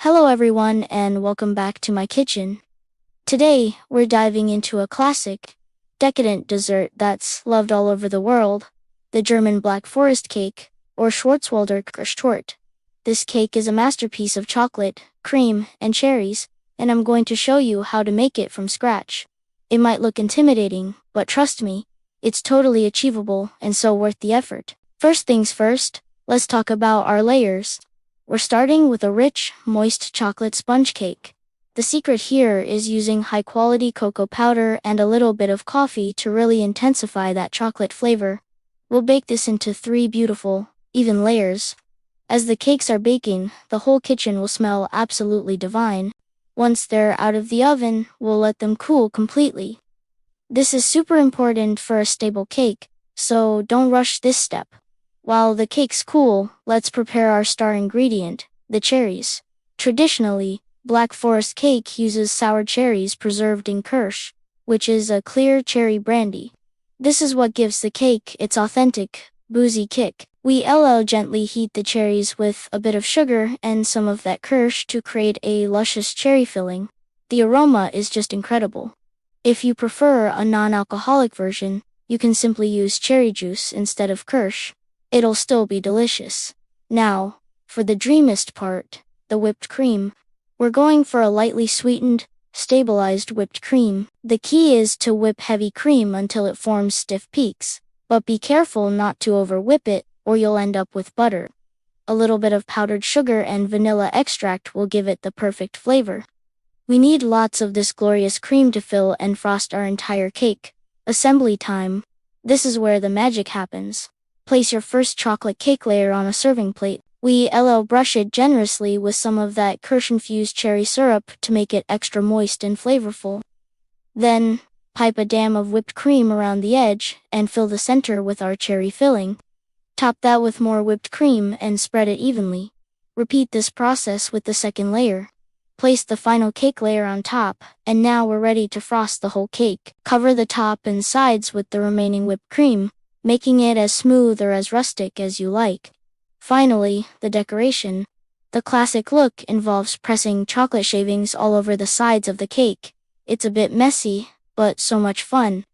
Hello everyone and welcome back to my kitchen. Today, we're diving into a classic, decadent dessert that's loved all over the world, the German Black Forest cake, or Schwarzwälder Kirschtorte. This cake is a masterpiece of chocolate, cream, and cherries, and I'm going to show you how to make it from scratch. It might look intimidating, but trust me, it's totally achievable and so worth the effort. First things first, let's talk about our layers. We're starting with a rich, moist chocolate sponge cake. The secret here is using high-quality cocoa powder and a little bit of coffee to really intensify that chocolate flavor. We'll bake this into 3 beautiful, even layers. As the cakes are baking, the whole kitchen will smell absolutely divine. Once they're out of the oven, we'll let them cool completely. This is super important for a stable cake, so don't rush this step. While the cake's cool, let's prepare our star ingredient, the cherries. Traditionally, Black Forest cake uses sour cherries preserved in Kirsch, which is a clear cherry brandy. This is what gives the cake its authentic, boozy kick. We gently heat the cherries with a bit of sugar and some of that Kirsch to create a luscious cherry filling. The aroma is just incredible. If you prefer a non-alcoholic version, you can simply use cherry juice instead of Kirsch. It'll still be delicious. Now, for the dreamiest part, the whipped cream. We're going for a lightly sweetened, stabilized whipped cream. The key is to whip heavy cream until it forms stiff peaks, but be careful not to over-whip it, or you'll end up with butter. A little bit of powdered sugar and vanilla extract will give it the perfect flavor. We need lots of this glorious cream to fill and frost our entire cake. Assembly time. This is where the magic happens. Place your first chocolate cake layer on a serving plate. We brush it generously with some of that Kirsch-infused cherry syrup to make it extra moist and flavorful. Then, pipe a dam of whipped cream around the edge and fill the center with our cherry filling. Top that with more whipped cream and spread it evenly. Repeat this process with the second layer. Place the final cake layer on top, and now we're ready to frost the whole cake. Cover the top and sides with the remaining whipped cream, making it as smooth or as rustic as you like. Finally, the decoration. The classic look involves pressing chocolate shavings all over the sides of the cake. It's a bit messy, but so much fun.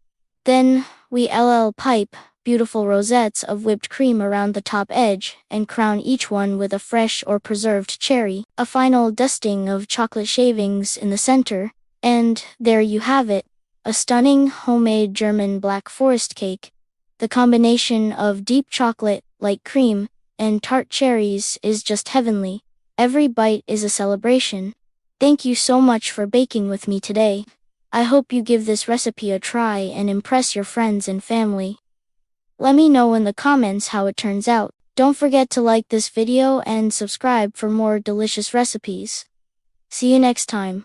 Then, we pipe beautiful rosettes of whipped cream around the top edge and crown each one with a fresh or preserved cherry. A final dusting of chocolate shavings in the center, and there you have it, a stunning homemade German Black Forest cake. The combination of deep chocolate, light cream, and tart cherries is just heavenly. Every bite is a celebration. Thank you so much for baking with me today. I hope you give this recipe a try and impress your friends and family. Let me know in the comments how it turns out. Don't forget to like this video and subscribe for more delicious recipes. See you next time.